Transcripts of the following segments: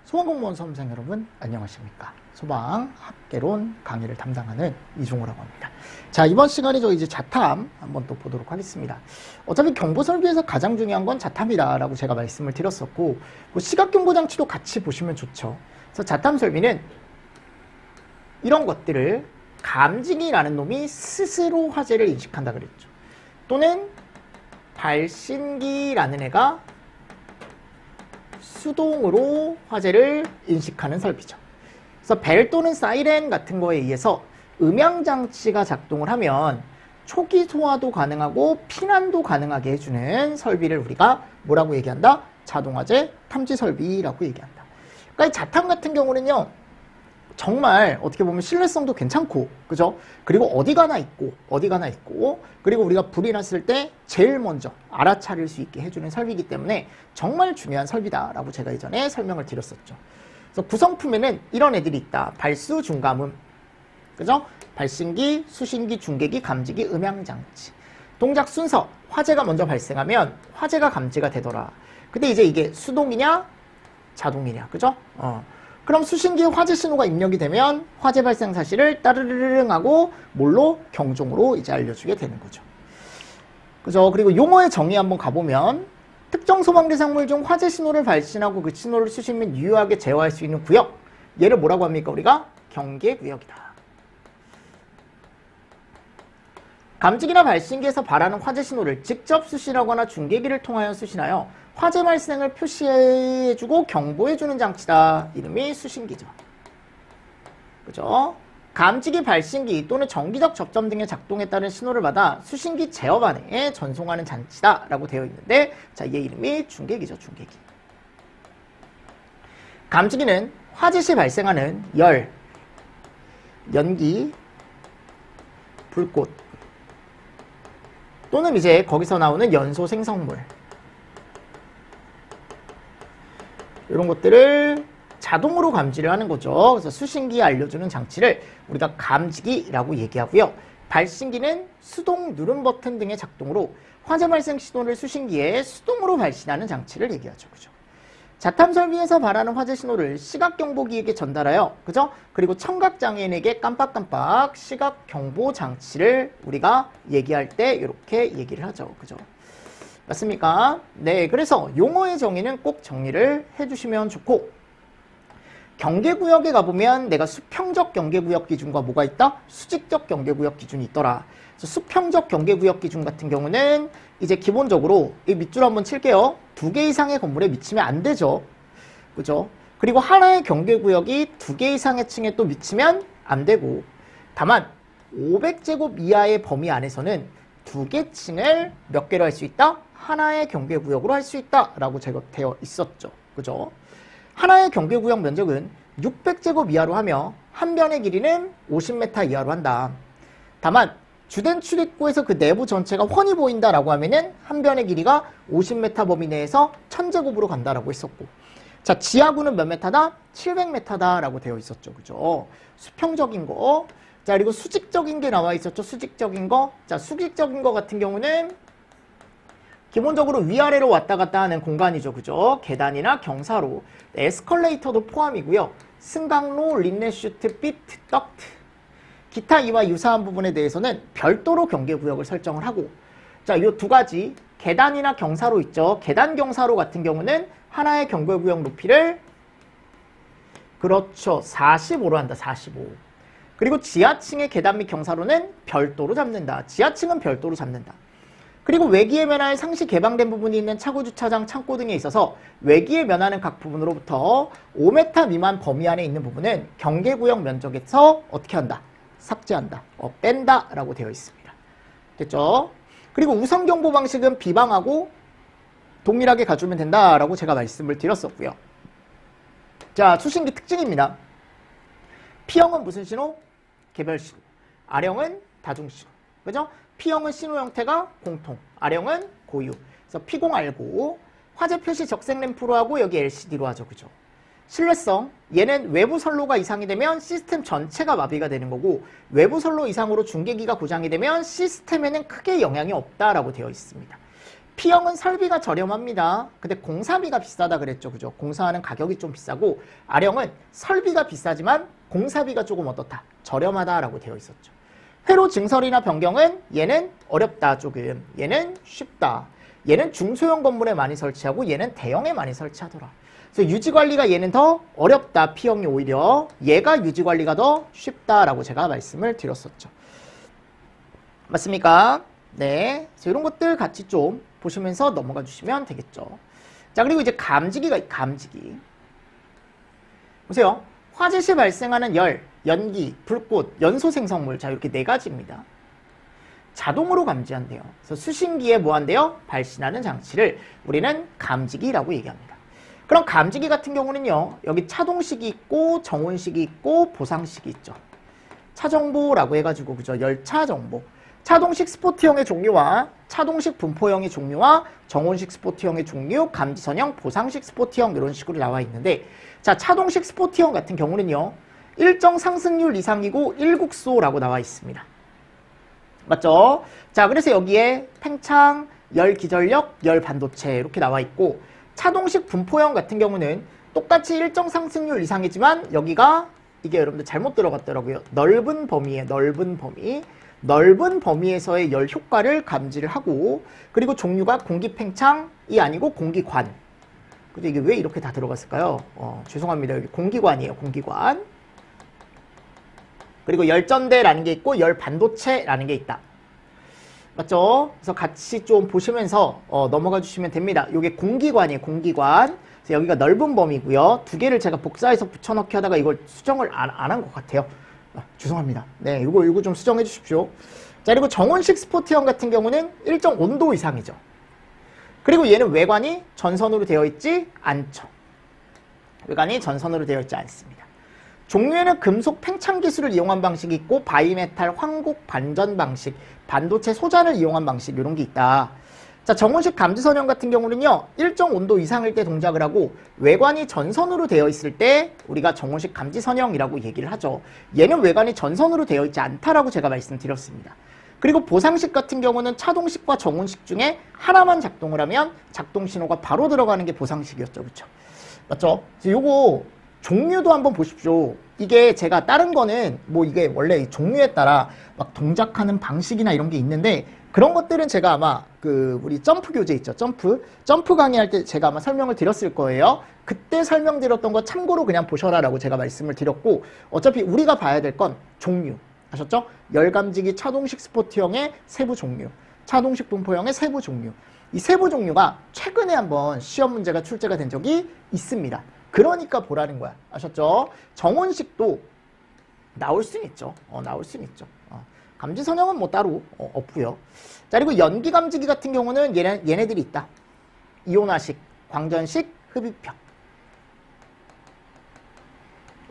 소방공무원 수험생 여러분 안녕하십니까. 소방학개론 강의를 담당하는 이종호라고 합니다. 자, 이번 시간에 저 이제 자탐 한번 또 보도록 하겠습니다. 어차피 경보설비에서 가장 중요한 건 자탐이다라고 제가 말씀을 드렸었고, 뭐 시각경보장치도 같이 보시면 좋죠. 그래서 자탐 설비는 이런 것들을 감지기라는 놈이 스스로 화재를 인식한다 그랬죠. 또는 발신기라는 애가 수동으로 화재를 인식하는 설비죠. 그래서 벨 또는 사이렌 같은 거에 의해서 음향장치가 작동을 하면 초기 소화도 가능하고 피난도 가능하게 해주는 설비를 우리가 뭐라고 얘기한다? 자동화재 탐지 설비라고 얘기한다. 그러니까 이 자탐 같은 경우는요, 정말 어떻게 보면 신뢰성도 괜찮고, 그죠? 그리고 어디 가나 있고, 그리고 우리가 불이 났을 때 제일 먼저 알아차릴 수 있게 해주는 설비이기 때문에 정말 중요한 설비다라고 제가 예전에 설명을 드렸었죠. 그래서 구성품에는 이런 애들이 있다. 발수, 중감음, 그죠? 발신기, 수신기, 중계기, 감지기, 음향장치. 동작 순서, 화재가 먼저 발생하면 화재가 감지가 되더라. 근데 이제 이게 수동이냐, 자동이냐, 그죠? 그럼 수신기에 화재 신호가 입력이 되면 화재 발생 사실을 따르르릉 하고 뭘로? 경종으로 이제 알려주게 되는 거죠. 그죠? 그리고 용어의 정의 한번 가보면 특정 소방 대상물 중 화재 신호를 발신하고 그 신호를 수신 및 유효하게 제어할 수 있는 구역. 얘를 뭐라고 합니까? 우리가 경계구역이다. 감지기나 발신기에서 발하는 화재 신호를 직접 수신하거나 중계기를 통하여 수신하여 화재 발생을 표시해주고 경보해주는 장치다. 이름이 수신기죠. 그죠? 감지기, 발신기 또는 정기적 접점 등의 작동에 따른 신호를 받아 수신기 제어 반응에 전송하는 장치다 라고 되어 있는데, 자, 얘 이름이 중계기죠. 중계기. 감지기는 화재 시 발생하는 열, 연기, 불꽃 또는 이제 거기서 나오는 연소 생성물, 이런 것들을 자동으로 감지를 하는 거죠. 그래서 수신기에 알려주는 장치를 우리가 감지기라고 얘기하고요. 발신기는 수동 누름 버튼 등의 작동으로 화재 발생 신호를 수신기에 수동으로 발신하는 장치를 얘기하죠. 그죠? 자탐 설비에서 발하는 화재 신호를 시각경보기에게 전달하여, 그죠? 그리고 청각장애인에게 깜빡깜빡 시각경보 장치를 우리가 얘기할 때 이렇게 얘기를 하죠. 그죠? 맞습니까? 네, 그래서 용어의 정의는 꼭 정리를 해주시면 좋고, 경계구역에 가보면 내가 수평적 경계구역 기준과 뭐가 있다? 수직적 경계구역 기준이 있더라. 그래서 수평적 경계구역 기준 같은 경우는 이제 기본적으로 이 밑줄 한번 칠게요. 2개 이상의 건물에 미치면 안 되죠. 그죠? 그리고 하나의 경계구역이 2개 이상의 층에 또 미치면 안 되고, 다만 500제곱 이하의 범위 안에서는 2개 층을 몇 개로 할 수 있다? 하나의 경계구역으로 할 수 있다라고 제가 되어 있었죠. 그죠? 하나의 경계구역 면적은 600제곱 이하로 하며 한 변의 길이는 50m 이하로 한다. 다만 주된 출입구에서 그 내부 전체가 훤히 보인다라고 하면은 한 변의 길이가 50m 범위 내에서 1000제곱으로 간다라고 했었고, 자, 지하구는 몇 메타다? 700m다라고 되어 있었죠. 그죠? 수평적인 거. 자, 그리고 수직적인 게 나와 있었죠. 수직적인 거. 자, 수직적인 거 같은 경우는 기본적으로 위아래로 왔다 갔다 하는 공간이죠. 그죠? 계단이나 경사로, 에스컬레이터도 포함이고요. 승강로, 린네슈트, 비트, 덕트, 기타 이와 유사한 부분에 대해서는 별도로 경계구역을 설정을 하고, 자, 요 두 가지, 계단이나 경사로 있죠. 계단, 경사로 같은 경우는 하나의 경계구역 높이를, 그렇죠, 45로 한다. 45. 그리고 지하층의 계단 및 경사로는 별도로 잡는다. 지하층은 별도로 잡는다. 그리고 외기에 면하여 상시 개방된 부분이 있는 차고 주차장, 창고 등에 있어서 외기에 면하는 각 부분으로부터 5m 미만 범위 안에 있는 부분은 경계구역 면적에서 어떻게 한다? 삭제한다. 뺀다 라고 되어 있습니다. 됐죠? 그리고 우선경보 방식은 비방하고 동일하게 가주면 된다라고 제가 말씀을 드렸었고요. 자, 수신기 특징입니다. P형은 무슨 신호? 개별 신호. R형은 다중 신호. 그죠? P형은 신호 형태가 공통, R형은 고유. 그래서 P0 알고, 화재 표시 적색 램프로 하고 여기 LCD로 하죠. 그죠? 신뢰성, 얘는 외부 선로가 이상이 되면 시스템 전체가 마비가 되는 거고, 외부 선로 이상으로 중계기가 고장이 되면 시스템에는 크게 영향이 없다라고 되어 있습니다. P형은 설비가 저렴합니다. 근데 공사비가 비싸다 그랬죠. 그죠? 공사하는 가격이 좀 비싸고, R형은 설비가 비싸지만 공사비가 조금 어떻다? 저렴하다라고 되어 있었죠. 회로 증설이나 변경은 얘는 어렵다 조금, 얘는 쉽다. 얘는 중소형 건물에 많이 설치하고 얘는 대형에 많이 설치하더라. 그래서 유지관리가 얘는 더 어렵다. P형이 오히려 얘가 유지관리가 더 쉽다라고 제가 말씀을 드렸었죠. 맞습니까? 네. 그래서 이런 것들 같이 좀 보시면서 넘어가 주시면 되겠죠. 자, 그리고 이제 감지기가 감지기. 보세요. 화재 시 발생하는 열, 연기, 불꽃, 연소 생성물. 자, 이렇게 네 가지입니다. 자동으로 감지한대요. 그래서 수신기에 뭐 한대요? 발신하는 장치를 우리는 감지기라고 얘기합니다. 그럼 감지기 같은 경우는요. 여기 차동식이 있고 정온식이 있고 보상식이 있죠. 차정보라고 해가지고 그죠? 열차 정보. 차동식 스포트형의 종류와 차동식 분포형의 종류와 정온식 스포트형의 종류, 감지선형, 보상식 스포트형 이런 식으로 나와 있는데, 자, 차동식 스포트형 같은 경우는요. 일정 상승률 이상이고 일국소라고 나와 있습니다. 맞죠? 자, 그래서 여기에 팽창, 열 기전력, 열 반도체 이렇게 나와 있고, 차동식 분포형 같은 경우는 똑같이 일정 상승률 이상이지만 여기가 이게 여러분들 잘못 들어갔더라고요. 넓은 범위에 넓은 범위. 넓은 범위에서의 열 효과를 감지를 하고, 그리고 종류가 공기 팽창이 아니고 공기관. 근데 이게 왜 이렇게 다 들어갔을까요? 죄송합니다. 여기 공기관이에요. 공기관. 그리고 열전대라는 게 있고 열 반도체라는 게 있다. 맞죠? 그래서 같이 좀 보시면서 넘어가 주시면 됩니다. 이게 공기관이에요. 공기관. 그래서 여기가 넓은 범위고요. 두 개를 제가 복사해서 붙여넣기 하다가 이걸 수정을 안 한 것 같아요. 죄송합니다. 네, 이거 좀 수정해 주십시오. 자, 그리고 정온식 스포트형 같은 경우는 일정 온도 이상이죠. 그리고 얘는 외관이 전선으로 되어 있지 않죠. 외관이 전선으로 되어 있지 않습니다. 종류에는 금속 팽창 기술을 이용한 방식이 있고 바이메탈 황곡 반전 방식, 반도체 소잔을 이용한 방식 이런 게 있다. 자, 정온식 감지선형 같은 경우는요. 일정 온도 이상일 때 동작을 하고 외관이 전선으로 되어 있을 때 우리가 정온식 감지선형이라고 얘기를 하죠. 얘는 외관이 전선으로 되어 있지 않다라고 제가 말씀드렸습니다. 그리고 보상식 같은 경우는 차동식과 정온식 중에 하나만 작동을 하면 작동 신호가 바로 들어가는 게 보상식이었죠. 그렇죠? 맞죠? 요거 종류도 한번 보십시오. 이게 제가 다른 거는 뭐 이게 원래 종류에 따라 막 동작하는 방식이나 이런 게 있는데 그런 것들은 제가 아마 우리 점프 교재 있죠. 점프 강의할 때 제가 아마 설명을 드렸을 거예요. 그때 설명드렸던 거 참고로 그냥 보셔라라고 제가 말씀을 드렸고, 어차피 우리가 봐야 될 건 종류. 아셨죠? 열감지기 차동식 스포트형의 세부 종류, 차동식 분포형의 세부 종류. 이 세부 종류가 최근에 한번 시험 문제가 출제가 된 적이 있습니다. 그러니까 보라는 거야. 아셨죠? 정온식도 나올 수는 있죠. 나올 수는 있죠. 감지선형은 뭐 따로 없고요. 자, 그리고 연기감지기 같은 경우는 얘네들이 있다. 이온화식, 광전식, 흡입형.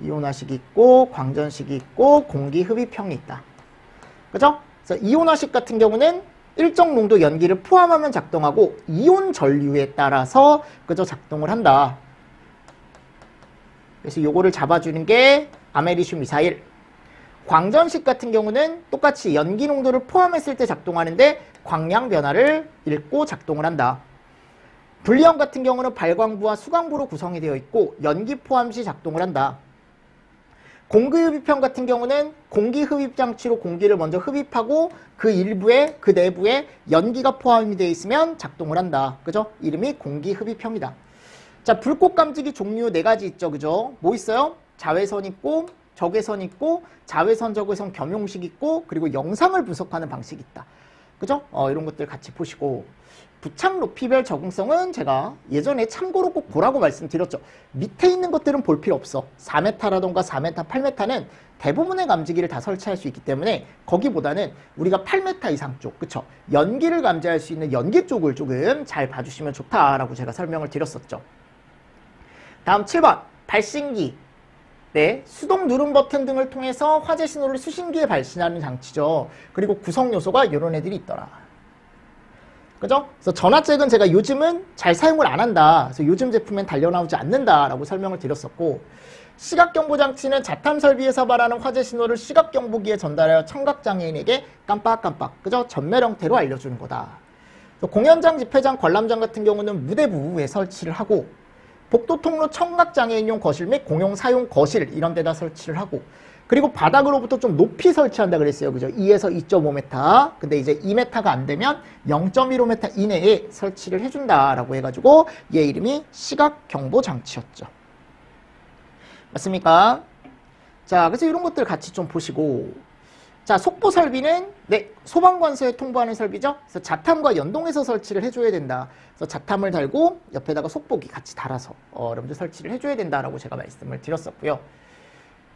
이온화식이 있고 광전식이 있고 공기 흡입형이 있다. 그죠? 그래서 이온화식 같은 경우는 일정 농도 연기를 포함하면 작동하고 이온 전류에 따라서 그저 작동을 한다. 그래서 요거를 잡아주는 게 아메리슘 미사일. 광전식 같은 경우는 똑같이 연기 농도를 포함했을 때 작동하는데 광량 변화를 읽고 작동을 한다. 분리형 같은 경우는 발광부와 수광부로 구성이 되어 있고 연기 포함 시 작동을 한다. 공기흡입형 같은 경우는 공기흡입 장치로 공기를 먼저 흡입하고 그 일부에 그 내부에 연기가 포함이 되어 있으면 작동을 한다. 그죠? 이름이 공기흡입형이다. 자, 불꽃 감지기 종류 4가지 있죠. 그죠? 뭐 있어요? 자외선 있고 적외선 있고 자외선 적외선 겸용식 있고 그리고 영상을 분석하는 방식이 있다. 그죠? 이런 것들 같이 보시고, 부착 높이별 적응성은 제가 예전에 참고로 꼭 보라고 말씀드렸죠. 밑에 있는 것들은 볼 필요 없어. 4m라던가 4m, 8m는 대부분의 감지기를 다 설치할 수 있기 때문에 거기보다는 우리가 8m 이상 쪽, 그쵸? 연기를 감지할 수 있는 연기 쪽을 조금 잘 봐주시면 좋다라고 제가 설명을 드렸었죠. 다음 7번 발신기. 네, 수동 누름 버튼 등을 통해서 화재 신호를 수신기에 발신하는 장치죠. 그리고 구성 요소가 이런 애들이 있더라. 그죠? 그래서 전화잭은 제가 요즘은 잘 사용을 안 한다. 그래서 요즘 제품엔 달려나오지 않는다라고 설명을 드렸었고, 시각경보 장치는 자탐 설비에서 발하는 화재 신호를 시각경보기에 전달하여 청각장애인에게 깜빡깜빡, 그죠? 전멸 형태로 알려주는 거다. 공연장, 집회장, 관람장 같은 경우는 무대부에 설치를 하고 복도 통로 청각장애인용 거실 및 공용 사용 거실 이런 데다 설치를 하고 그리고 바닥으로부터 좀 높이 설치한다 그랬어요. 그죠? 2에서 2.5m. 근데 이제 2m가 안 되면 0.15m 이내에 설치를 해준다라고 해가지고 얘 이름이 시각경보장치였죠. 맞습니까? 자, 그래서 이런 것들 같이 좀 보시고 자, 속보 설비는 네, 소방관서에 통보하는 설비죠. 그래서 자탐과 연동해서 설치를 해줘야 된다. 그래서 자탐을 달고 옆에다가 속보기 같이 달아서 여러분들 설치를 해줘야 된다라고 제가 말씀을 드렸었고요.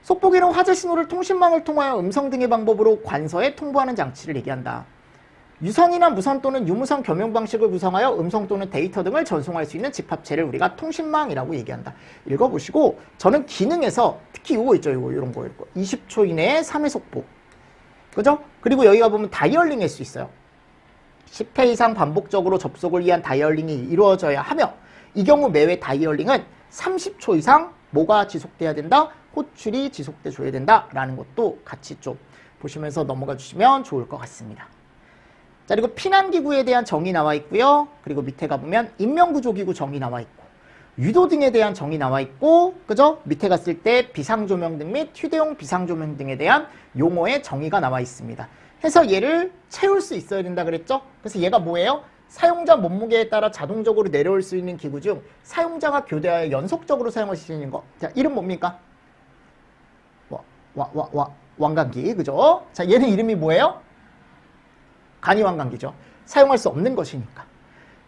속보기는 화재 신호를 통신망을 통하여 음성 등의 방법으로 관서에 통보하는 장치를 얘기한다. 유선이나 무선 또는 유무선 겸용 방식을 구성하여 음성 또는 데이터 등을 전송할 수 있는 집합체를 우리가 통신망이라고 얘기한다. 읽어보시고 저는 기능에서 특히 이거 있죠. 이런 거 20초 이내에 3회 속보. 그죠? 그리고 여기가 보면 다이얼링 할 수 있어요. 10회 이상 반복적으로 접속을 위한 다이얼링이 이루어져야 하며 이 경우 매회 다이얼링은 30초 이상 뭐가 지속돼야 된다? 호출이 지속돼 줘야 된다라는 것도 같이 좀 보시면서 넘어가 주시면 좋을 것 같습니다. 자, 그리고 피난기구에 대한 정의 나와 있고요. 그리고 밑에 가보면 인명구조기구 정의 나와 있고 유도등에 대한 정의 나와 있고 그죠? 밑에 갔을 때 비상조명 등 및 휴대용 비상조명 등에 대한 용어의 정의가 나와 있습니다. 해서 얘를 채울 수 있어야 된다 그랬죠? 그래서 얘가 뭐예요? 사용자 몸무게에 따라 자동적으로 내려올 수 있는 기구 중 사용자가 교대하여 연속적으로 사용할 수 있는 거. 자, 이름 뭡니까? 왕관기, 그죠? 자, 얘는 이름이 뭐예요? 간이왕관기죠. 사용할 수 없는 것이니까.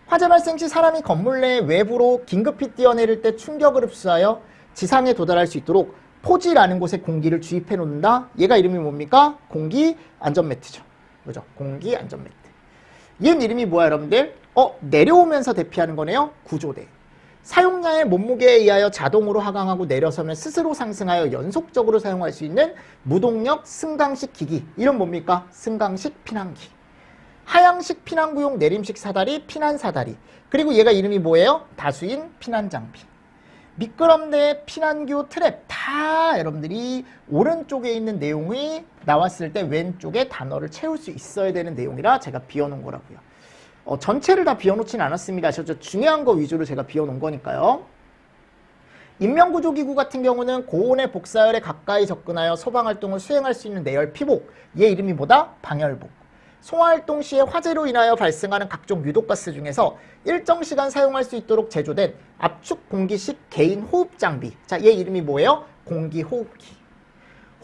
화재 발생 시 사람이 건물 내 외부로 긴급히 뛰어내릴 때 충격을 흡수하여 지상에 도달할 수 있도록 포지라는 곳에 공기를 주입해 놓는다. 얘가 이름이 뭡니까? 공기 안전매트죠. 그죠? 공기 안전매트. 얘는 이름이 뭐야, 여러분들? 내려오면서 대피하는 거네요. 구조대. 사용자의 몸무게에 의하여 자동으로 하강하고 내려서면 스스로 상승하여 연속적으로 사용할 수 있는 무동력 승강식 기기. 이름 뭡니까? 승강식 피난기. 하향식 피난구용 내림식 사다리, 피난사다리. 그리고 얘가 이름이 뭐예요? 다수인 피난장비. 미끄럼대, 피난교, 트랩 다 여러분들이 오른쪽에 있는 내용이 나왔을 때 왼쪽에 단어를 채울 수 있어야 되는 내용이라 제가 비워놓은 거라고요. 전체를 다 비워놓진 않았습니다. 저 중요한 거 위주로 제가 비워놓은 거니까요. 인명구조기구 같은 경우는 고온의 복사열에 가까이 접근하여 소방활동을 수행할 수 있는 내열 피복. 얘 이름이 뭐다? 방열복. 소화활동 시에 화재로 인하여 발생하는 각종 유독가스 중에서 일정 시간 사용할 수 있도록 제조된 압축 공기식 개인 호흡 장비. 자, 얘 이름이 뭐예요? 공기호흡기.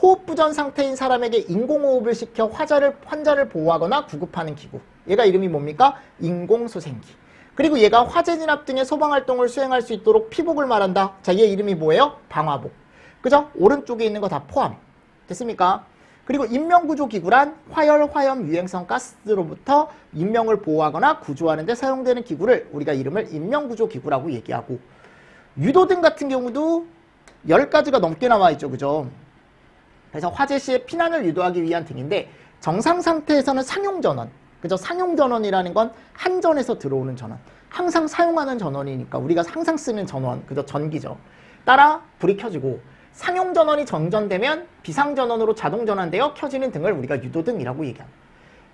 호흡 부전 상태인 사람에게 인공호흡을 시켜 환자를 보호하거나 구급하는 기구. 얘가 이름이 뭡니까? 인공소생기. 그리고 얘가 화재 진압 등의 소방활동을 수행할 수 있도록 피복을 말한다. 자, 얘 이름이 뭐예요? 방화복. 그죠? 오른쪽에 있는 거 다 포함. 됐습니까? 그리고 인명구조기구란 화열, 화염, 유행성 가스로부터 인명을 보호하거나 구조하는 데 사용되는 기구를 우리가 이름을 인명구조기구라고 얘기하고 유도등 같은 경우도 10가지가 넘게 나와 있죠. 그죠? 그래서 화재 시에 피난을 유도하기 위한 등인데 정상 상태에서는 상용전원. 그죠? 상용전원이라는 건 한전에서 들어오는 전원. 항상 사용하는 전원이니까 우리가 항상 쓰는 전원. 그죠? 전기죠. 따라 불이 켜지고 상용전원이 정전되면 비상전원으로 자동전환되어 켜지는 등을 우리가 유도등이라고 얘기합니다.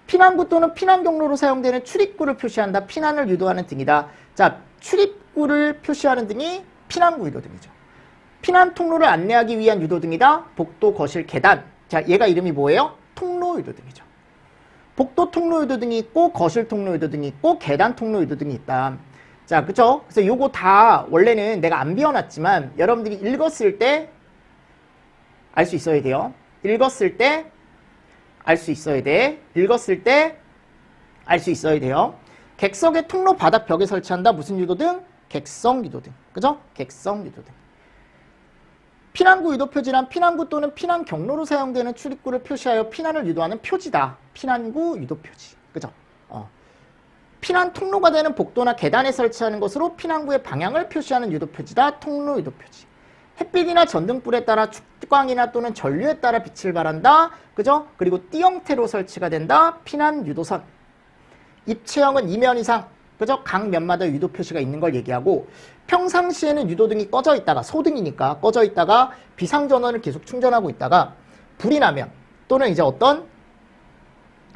피난구 또는 피난경로로 사용되는 출입구를 표시한다. 피난을 유도하는 등이다. 자, 출입구를 표시하는 등이 피난구 유도등이죠. 피난 통로를 안내하기 위한 유도등이다. 복도, 거실, 계단. 자, 얘가 이름이 뭐예요? 통로 유도등이죠. 복도 통로 유도등이 있고 거실 통로 유도등이 있고 계단 통로 유도등이 있다. 자, 그쵸? 그래서 요거 다 원래는 내가 안 비워놨지만 여러분들이 읽었을 때 알 수 있어야 돼요. 읽었을 때 알 수 있어야 돼. 읽었을 때 알 수 있어야 돼요. 객석의 통로 바닥 벽에 설치한다. 무슨 유도등? 객석 유도등. 그죠? 객석 유도등. 피난구 유도 표지란 피난구 또는 피난 경로로 사용되는 출입구를 표시하여 피난을 유도하는 표지다. 피난구 유도 표지. 그죠? 피난 통로가 되는 복도나 계단에 설치하는 것으로 피난구의 방향을 표시하는 유도 표지다. 통로 유도 표지. 햇빛이나 전등불에 따라 축광이나 또는 전류에 따라 빛을 발한다. 그죠? 그리고 띠 형태로 설치가 된다. 피난 유도선. 입체형은 2면 이상. 그죠? 각 면마다 유도 표시가 있는 걸 얘기하고 평상시에는 유도등이 꺼져 있다가 소등이니까 꺼져 있다가 비상전원을 계속 충전하고 있다가 불이 나면 또는 이제 어떤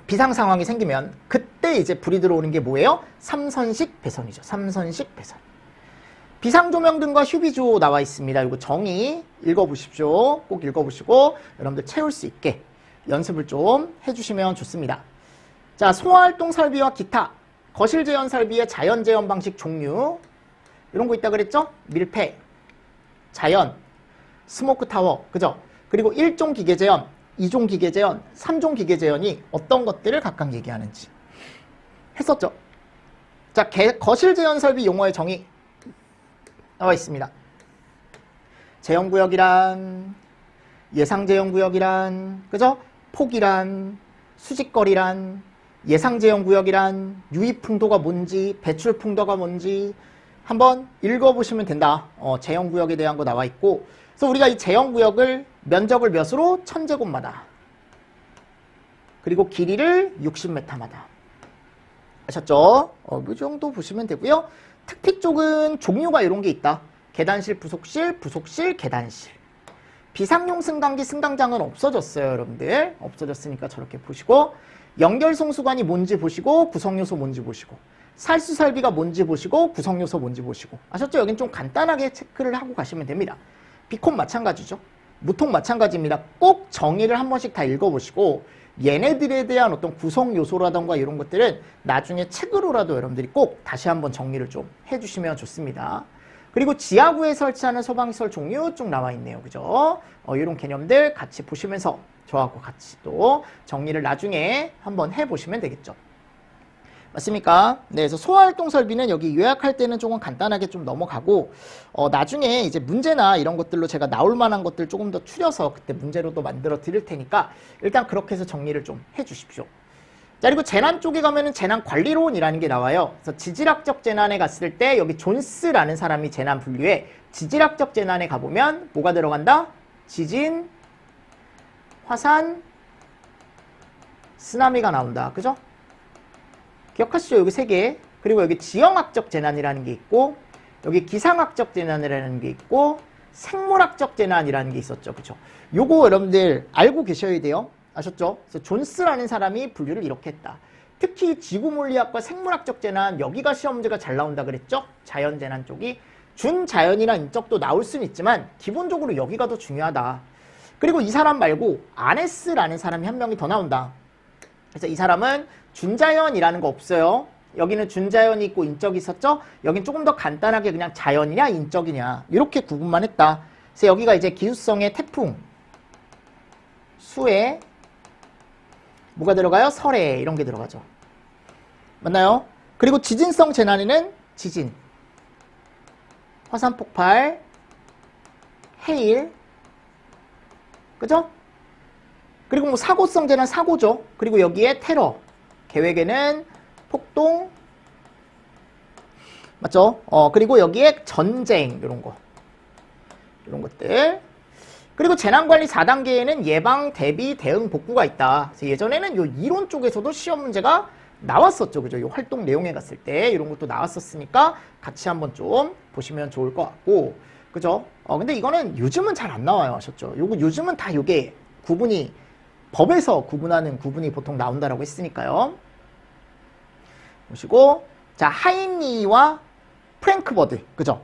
비상 상황이 생기면 그때 이제 불이 들어오는 게 뭐예요? 삼선식 배선이죠. 삼선식 배선. 비상조명 등과 휴비조 나와 있습니다. 이거 정의 읽어보십시오. 꼭 읽어보시고 여러분들 채울 수 있게 연습을 좀 해주시면 좋습니다. 자, 소화활동 설비와 기타, 거실 제연 설비의 자연 제연 방식 종류 이런 거 있다 그랬죠? 밀폐, 자연, 스모크 타워, 그죠? 그리고 1종 기계 제연, 2종 기계 제연, 3종 기계 제연이 어떤 것들을 각각 얘기하는지 했었죠. 자, 거실 제연 설비 용어의 정의 나와 있습니다. 제연구역이란, 예상제연구역이란, 그죠? 폭이란, 수직거리란, 예상제연구역이란, 유입풍도가 뭔지, 배출풍도가 뭔지 한번 읽어보시면 된다. 제연구역에 대한 거 나와 있고, 그래서 우리가 이 제연구역을 면적을 몇으로? 1000제곱마다. 그리고 길이를 60m마다. 아셨죠? 이 정도 보시면 되고요. 특픽 쪽은 종류가 이런 게 있다. 계단실, 부속실, 부속실, 계단실. 비상용 승강기, 승강장은 없어졌어요, 여러분들. 없어졌으니까 저렇게 보시고, 연결송수관이 뭔지 보시고, 구성요소 뭔지 보시고, 살수설비가 뭔지 보시고, 구성요소 뭔지 보시고. 아셨죠? 여긴 좀 간단하게 체크를 하고 가시면 됩니다. 비콘 마찬가지죠. 무통 마찬가지입니다. 꼭 정의를 한 번씩 다 읽어보시고, 얘네들에 대한 어떤 구성 요소라던가 이런 것들은 나중에 책으로라도 여러분들이 꼭 다시 한번 정리를 좀 해주시면 좋습니다. 그리고 지하구에 설치하는 소방시설 종류 쭉 나와 있네요. 그죠? 이런 개념들 같이 보시면서 저하고 같이 또 정리를 나중에 한번 해보시면 되겠죠. 맞습니까? 네, 그래서 소화활동 설비는 여기 요약할 때는 조금 간단하게 좀 넘어가고, 나중에 이제 문제나 이런 것들로 제가 나올 만한 것들 조금 더 추려서 그때 문제로도 만들어 드릴 테니까 일단 그렇게 해서 정리를 좀 해 주십시오. 자, 그리고 재난 쪽에 가면은 재난관리론이라는 게 나와요. 그래서 지질학적 재난에 갔을 때 여기 존스라는 사람이 재난 분류에 지질학적 재난에 가보면 뭐가 들어간다? 지진, 화산, 쓰나미가 나온다. 그죠? 기억하시죠? 여기 3개. 그리고 여기 지형학적 재난이라는 게 있고, 여기 기상학적 재난이라는 게 있고, 생물학적 재난이라는 게 있었죠. 그쵸? 요거 여러분들 알고 계셔야 돼요. 아셨죠? 그래서 존스라는 사람이 분류를 이렇게 했다. 특히 지구물리학과 생물학적 재난, 여기가 시험 문제가 잘 나온다 그랬죠? 자연재난 쪽이. 준자연이나 인적도 나올 수는 있지만, 기본적으로 여기가 더 중요하다. 그리고 이 사람 말고, 아네스라는 사람이 한 명이 더 나온다. 그래서 이 사람은 준자연이라는 거 없어요. 여기는 준자연이 있고 인적이 있었죠? 여긴 조금 더 간단하게 그냥 자연이냐 인적이냐 이렇게 구분만 했다. 그래서 여기가 이제 기후성의 태풍, 수해, 뭐가 들어가요? 설해 이런 게 들어가죠. 맞나요? 그리고 지진성 재난에는 지진, 화산 폭발, 해일, 그죠? 그리고 뭐 사고성 재난 사고죠. 그리고 여기에 테러, 계획에는 폭동, 맞죠? 그리고 여기에 전쟁, 이런 거. 이런 것들. 그리고 재난관리 4단계에는 예방, 대비, 대응, 복구가 있다. 그래서 예전에는 요 이론 쪽에서도 시험 문제가 나왔었죠. 그죠? 요 활동 내용에 갔을 때 이런 것도 나왔었으니까 같이 한번 좀 보시면 좋을 것 같고. 그죠? 근데 이거는 요즘은 잘 안 나와요. 아셨죠? 요거 요즘은 다 요게 구분이, 법에서 구분하는 구분이 보통 나온다라고 했으니까요. 보시고, 자, 하이니와 프랭크버드, 그죠?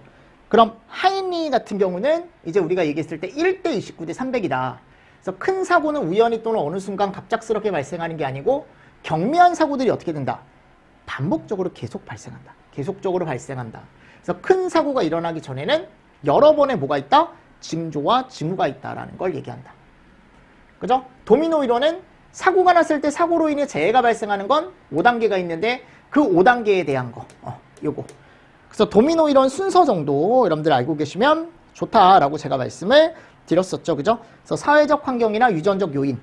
그럼 하이니 같은 경우는 이제 우리가 얘기했을 때 1대 29대 300이다. 그래서 큰 사고는 우연히 또는 어느 순간 갑작스럽게 발생하는 게 아니고 경미한 사고들이 어떻게 된다? 반복적으로 계속 발생한다. 계속적으로 발생한다. 그래서 큰 사고가 일어나기 전에는 여러 번의 뭐가 있다? 징조와 징후가 있다라는 걸 얘기한다. 그죠? 도미노 이론은 사고가 났을 때 사고로 인해 재해가 발생하는 건 5단계가 있는데 그 5단계에 대한 거, 요거. 그래서 도미노 이론 순서 정도 여러분들 알고 계시면 좋다라고 제가 말씀을 드렸었죠. 그죠? 그래서 사회적 환경이나 유전적 요인,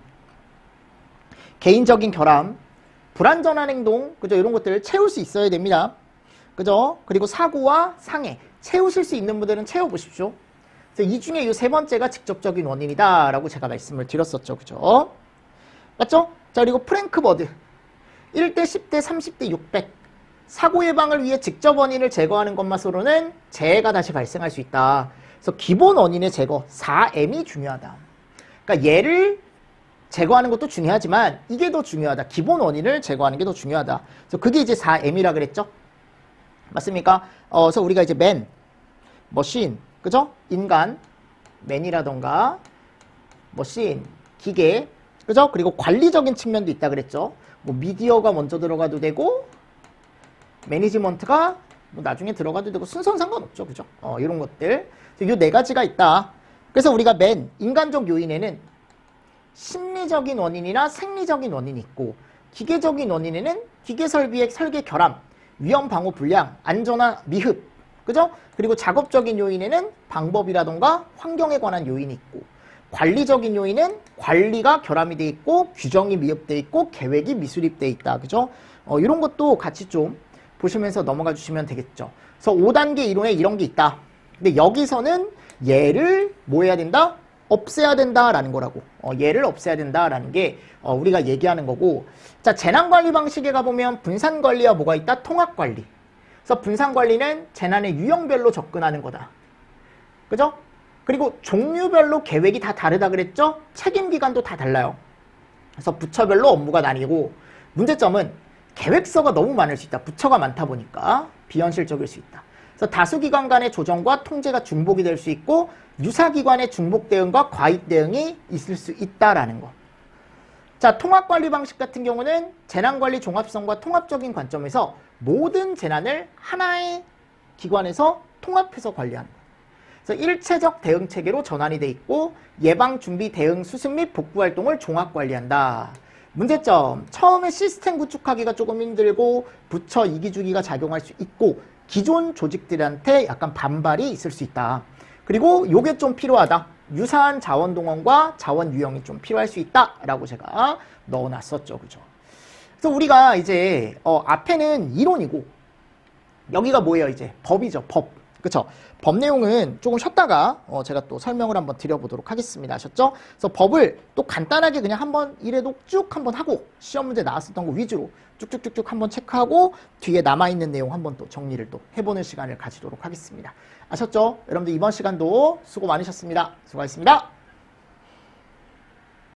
개인적인 결함, 불안전한 행동, 그죠? 이런 것들을 채울 수 있어야 됩니다. 그죠? 그리고 사고와 상해, 채우실 수 있는 분들은 채워보십시오. 그래서 이 중에 이 3번째가 직접적인 원인이다라고 제가 말씀을 드렸었죠. 그죠? 맞죠? 자, 그리고 프랭크버드. 1대 10대 30대 600. 사고 예방을 위해 직접 원인을 제거하는 것만으로는 재해가 다시 발생할 수 있다. 그래서 기본 원인의 제거, 4M이 중요하다. 그러니까 얘를 제거하는 것도 중요하지만 이게 더 중요하다. 기본 원인을 제거하는 게 더 중요하다. 그래서 그게 이제 4M이라 그랬죠. 맞습니까? 그래서 우리가 이제 man, machine, 그죠? 인간, man이라던가 machine, 기계, 그죠? 그리고 관리적인 측면도 있다 그랬죠. 뭐 미디어가 먼저 들어가도 되고 매니지먼트가 뭐 나중에 들어가도 되고 순서는 상관없죠. 그죠? 이런 것들. 이 네 가지가 있다. 그래서 우리가 man, 인간적 요인에는 심리적인 원인이나 생리적인 원인이 있고 기계적인 원인에는 기계 설비의 설계 결함, 위험 방호 불량, 안전화 미흡, 그죠? 그리고 작업적인 요인에는 방법이라던가 환경에 관한 요인이 있고 관리적인 요인은 관리가 결함이 돼 있고 규정이 미흡돼 있고 계획이 미수립돼 있다. 그죠? 이런 것도 같이 좀 보시면서 넘어가 주시면 되겠죠. 그래서 5단계 이론에 이런 게 있다. 근데 여기서는 얘를 뭐 해야 된다? 없애야 된다라는 거라고. 얘를 없애야 된다라는 게 우리가 얘기하는 거고. 자, 재난관리 방식에 가보면 분산관리와 뭐가 있다? 통합관리. 그래서 분산관리는 재난의 유형별로 접근하는 거다. 그죠? 그리고 종류별로 계획이 다 다르다 그랬죠? 책임기관도 다 달라요. 그래서 부처별로 업무가 나뉘고 문제점은 계획서가 너무 많을 수 있다. 부처가 많다 보니까 비현실적일 수 있다. 그래서 다수기관 간의 조정과 통제가 중복이 될 수 있고 유사기관의 중복 대응과 과익 대응이 있을 수 있다라는 거. 자, 통합관리 방식 같은 경우는 재난관리 종합성과 통합적인 관점에서 모든 재난을 하나의 기관에서 통합해서 관리하는 거예요. 그래서 일체적 대응 체계로 전환이 돼 있고 예방, 준비, 대응, 수습 및 복구 활동을 종합 관리한다. 문제점, 처음에 시스템 구축하기가 조금 힘들고 부처 이기주기가 작용할 수 있고 기존 조직들한테 약간 반발이 있을 수 있다. 그리고 요게 좀 필요하다. 유사한 자원 동원과 자원 유형이 좀 필요할 수 있다라고 제가 넣어놨었죠. 그죠? 그래서 우리가 이제 앞에는 이론이고 여기가 뭐예요? 이제 법이죠. 법. 그쵸? 법 내용은 조금 쉬었다가 제가 또 설명을 한번 드려보도록 하겠습니다. 아셨죠? 그래서 법을 또 간단하게 그냥 한번 이래도 쭉 한번 하고 시험 문제 나왔었던 거 위주로 쭉쭉쭉쭉 한번 체크하고 뒤에 남아있는 내용 한번 또 정리를 또 해보는 시간을 가지도록 하겠습니다. 아셨죠? 여러분들 이번 시간도 수고 많으셨습니다. 수고하셨습니다.